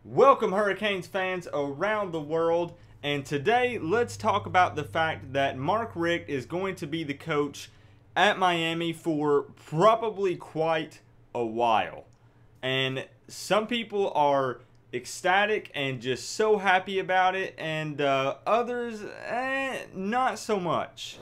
Welcome Hurricanes fans around the world, and today let's talk about the fact that Mark Richt is going to be the coach at Miami for probably quite a while. And some people are ecstatic and just so happy about it, and others not so much.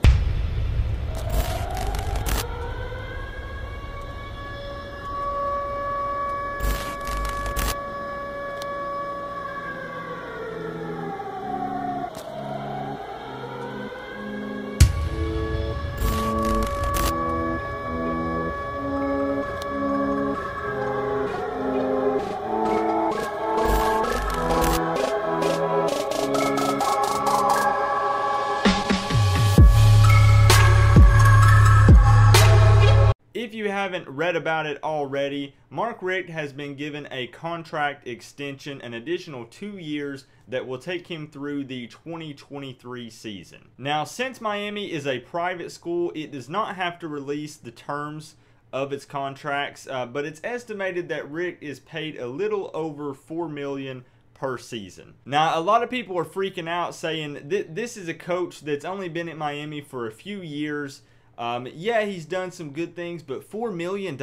If you haven't read about it already, Mark Richt has been given a contract extension, an additional 2 years that will take him through the 2023 season. Now, since Miami is a private school, it does not have to release the terms of its contracts, but it's estimated that Richt is paid a little over $4 million per season. Now, a lot of people are freaking out saying this is a coach that's only been at Miami for a few years. Yeah, he's done some good things, but $4 million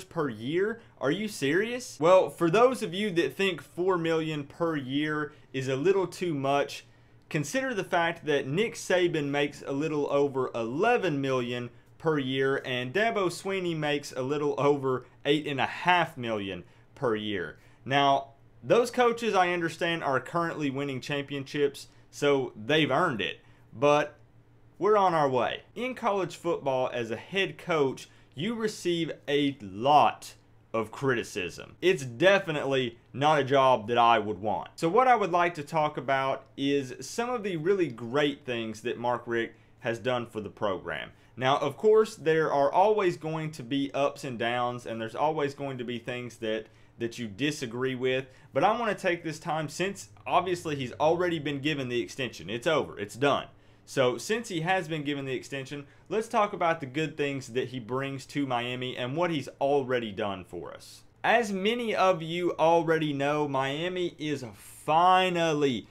per year? Are you serious? Well, for those of you that think $4 million per year is a little too much, consider the fact that Nick Saban makes a little over $11 million per year, and Dabo Swinney makes a little over $8.5 million per year. Now, those coaches, I understand, are currently winning championships, so they've earned it. But we're on our way. In college football, as a head coach, you receive a lot of criticism. It's definitely not a job that I would want. So what I would like to talk about is some of the really great things that Mark Richt has done for the program. Now, of course, there are always going to be ups and downs, and there's always going to be things that you disagree with. But I want to take this time, since obviously he's already been given the extension. It's over. It's done. So since he has been given the extension, let's talk about the good things that he brings to Miami and what he's already done for us. As many of you already know, Miami is finally,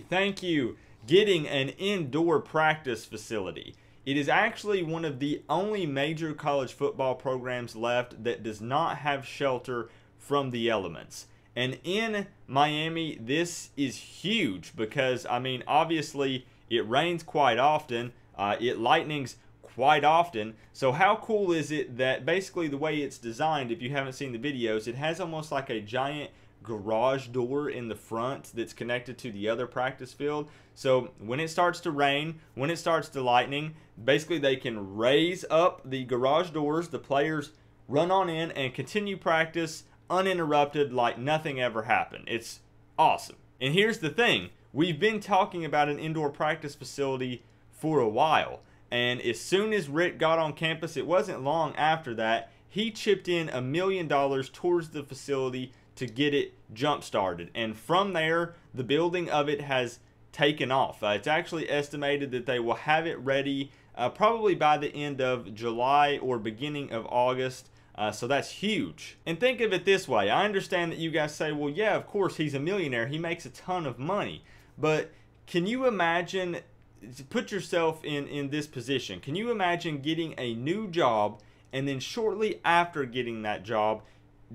thank you, getting an indoor practice facility. It is actually one of the only major college football programs left that does not have shelter from the elements. And in Miami, this is huge because, I mean, obviously it rains quite often, it lightnings quite often. So how cool is it that basically the way it's designed, if you haven't seen the videos, it has almost like a giant garage door in the front that's connected to the other practice field. So when it starts to rain, when it starts to lightning, basically they can raise up the garage doors, the players run on in and continue practice uninterrupted like nothing ever happened. It's awesome. And here's the thing. We've been talking about an indoor practice facility for a while. And as soon as Richt got on campus, it wasn't long after that, he chipped in $1 million towards the facility to get it jump-started. And from there, the building of it has taken off. It's actually estimated that they will have it ready probably by the end of July or beginning of August. So that's huge. And think of it this way. I understand that you guys say, well, yeah, of course, he's a millionaire. He makes a ton of money. But can you imagine, put yourself in this position. Can you imagine getting a new job and then shortly after getting that job,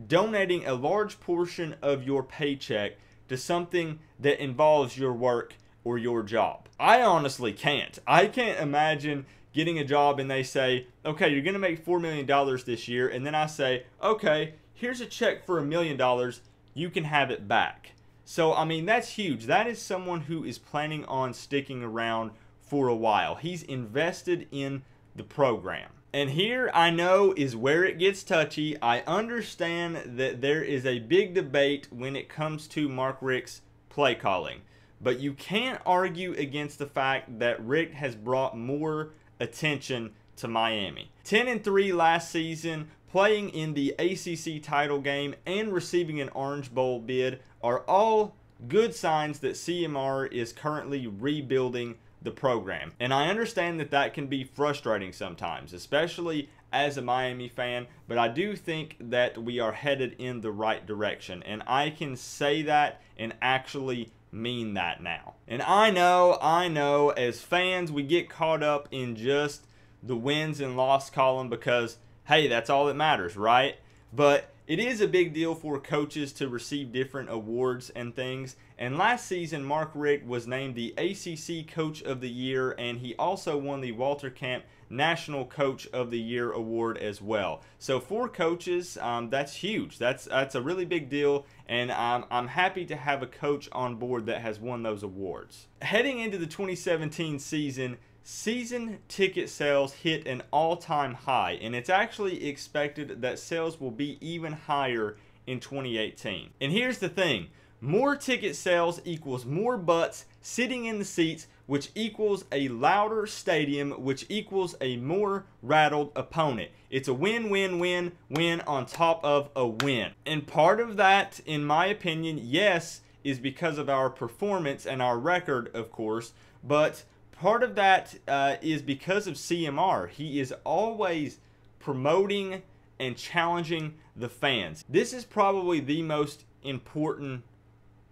donating a large portion of your paycheck to something that involves your work or your job? I honestly can't. I can't imagine getting a job and they say, okay, you're going to make $4 million this year. And then I say, okay, here's a check for $1 million. You can have it back. So, I mean, that's huge. That is someone who is planning on sticking around for a while. He's invested in the program. And here, I know, is where it gets touchy. I understand that there is a big debate when it comes to Mark Richt's play calling. But you can't argue against the fact that Richt has brought more attention to Miami. 10-3 last season, playing in the ACC title game and receiving an Orange Bowl bid are all good signs that CMR is currently rebuilding the program. And I understand that that can be frustrating sometimes, especially as a Miami fan, but I do think that we are headed in the right direction, and I can say that and actually mean that now. And I know, as fans, we get caught up in just the wins and loss column because, hey, that's all that matters, right? But it is a big deal for coaches to receive different awards and things. And last season, Mark Richt was named the ACC Coach of the Year, and he also won the Walter Camp National Coach of the Year award as well. So for coaches, that's huge. That's a really big deal, and I'm happy to have a coach on board that has won those awards. Heading into the 2017 season, season ticket sales hit an all-time high, and it's actually expected that sales will be even higher in 2018. And here's the thing, more ticket sales equals more butts sitting in the seats, which equals a louder stadium, which equals a more rattled opponent. It's a win-win-win-win on top of a win. And part of that, in my opinion, yes, is because of our performance and our record, of course, but part of that is because of CMR. He is always promoting and challenging the fans. This is probably the most important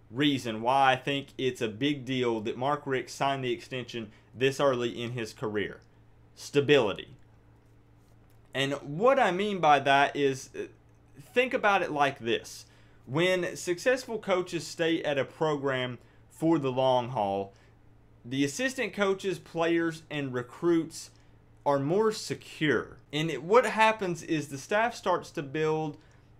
reason why I think it's a big deal that Mark Richt signed the extension this early in his career. Stability. And what I mean by that is, think about it like this. When successful coaches stay at a program for the long haul, the assistant coaches, players, and recruits are more secure. And what happens is the staff starts to build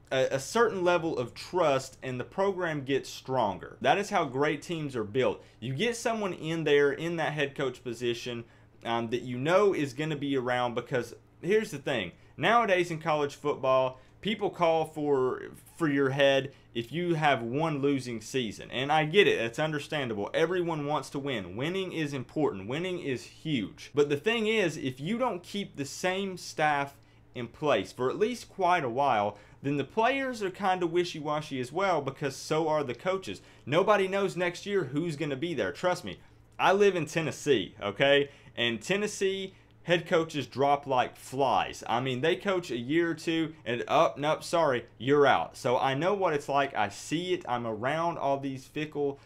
a certain level of trust, and the program gets stronger. That is how great teams are built. You get someone in there in that head coach position that you know is going to be around, because here's the thing. Nowadays in college football, people call for your head if you have one losing season. And I get it. It's understandable. Everyone wants to win. Winning is important. Winning is huge. But the thing is, if you don't keep the same staff in place for at least quite a while, then the players are kind of wishy-washy as well, because so are the coaches. Nobody knows next year who's going to be there. Trust me, I live in Tennessee, okay? And Tennessee head coaches drop like flies. I mean, they coach a year or two and nope, sorry, you're out. So I know what it's like. I see it. I'm around all these fickle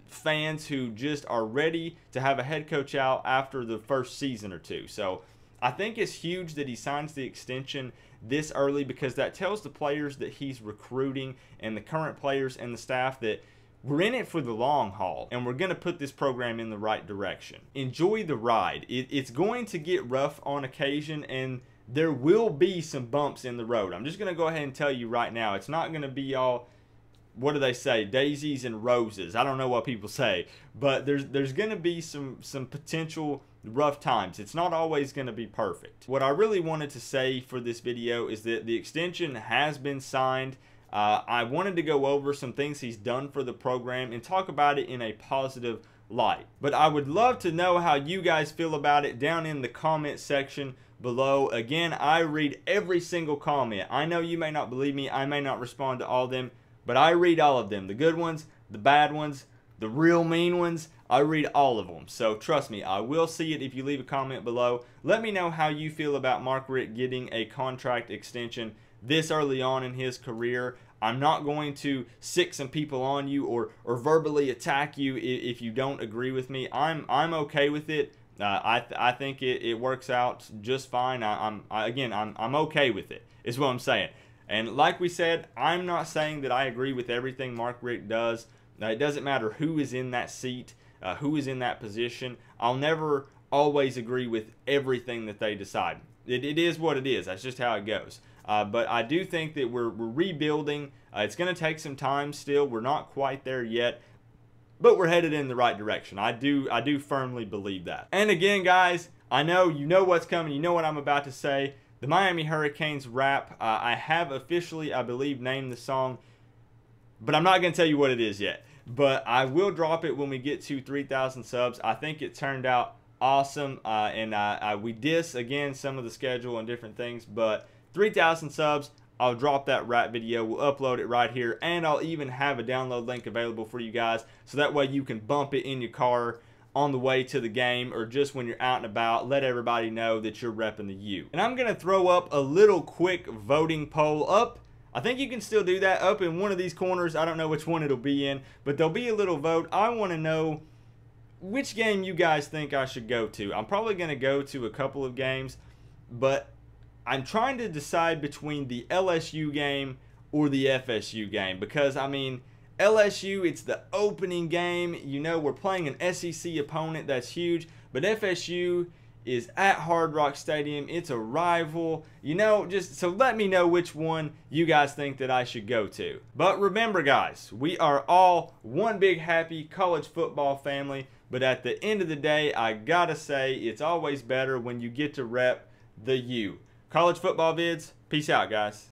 fans who just are ready to have a head coach out after the first season or two. So I think it's huge that he signs the extension this early, because that tells the players that he's recruiting and the current players and the staff that we're in it for the long haul, and we're going to put this program in the right direction. Enjoy the ride. It's going to get rough on occasion, and there will be some bumps in the road. I'm just going to go ahead and tell you right now, it's not going to be all, what do they say, daisies and roses. I don't know what people say, but there's going to be some potential rough times. It's not always going to be perfect. What I really wanted to say for this video is that the extension has been signed. I wanted to go over some things he's done for the program and talk about it in a positive light. But I would love to know how you guys feel about it down in the comment section below. Again, I read every single comment. I know you may not believe me. I may not respond to all of them, but I read all of them. The good ones, the bad ones, the real mean ones. I read all of them. So trust me, I will see it if you leave a comment below. Let me know how you feel about Mark Richt getting a contract extension this early on in his career. I'm not going to sick some people on you or verbally attack you if you don't agree with me. I'm okay with it. I think it works out just fine. I'm okay with it, is what I'm saying. And like we said, I'm not saying that I agree with everything Mark Richt does. It doesn't matter who is in that seat, who is in that position. I'll never always agree with everything that they decide. It is what it is. That's just how it goes. But I do think that we're rebuilding. It's going to take some time still. We're not quite there yet, but we're headed in the right direction. I do firmly believe that. And again, guys, I know you know what's coming. You know what I'm about to say. The Miami Hurricanes rap. I have officially, I believe, named the song, but I'm not going to tell you what it is yet. But I will drop it when we get to 3,000 subs. I think it turned out awesome, and we diss again some of the schedule and different things, but 3,000 subs, I'll drop that rap video. We'll upload it right here, and I'll even have a download link available for you guys, so that way you can bump it in your car on the way to the game or just when you're out and about. Let everybody know that you're repping the U. And I'm going to throw up a little quick voting poll up. I think you can still do that up in one of these corners. I don't know which one it'll be in, but there'll be a little vote. I want to know which game you guys think I should go to. I'm probably going to go to a couple of games, but I'm trying to decide between the LSU game or the FSU game because, I mean, LSU, it's the opening game. You know, we're playing an SEC opponent. That's huge. But FSU is at Hard Rock Stadium. It's a rival. You know, just so let me know which one you guys think that I should go to. But remember, guys, we are all one big happy college football family. But at the end of the day, I gotta say, it's always better when you get to rep the U. College football vids, peace out, guys.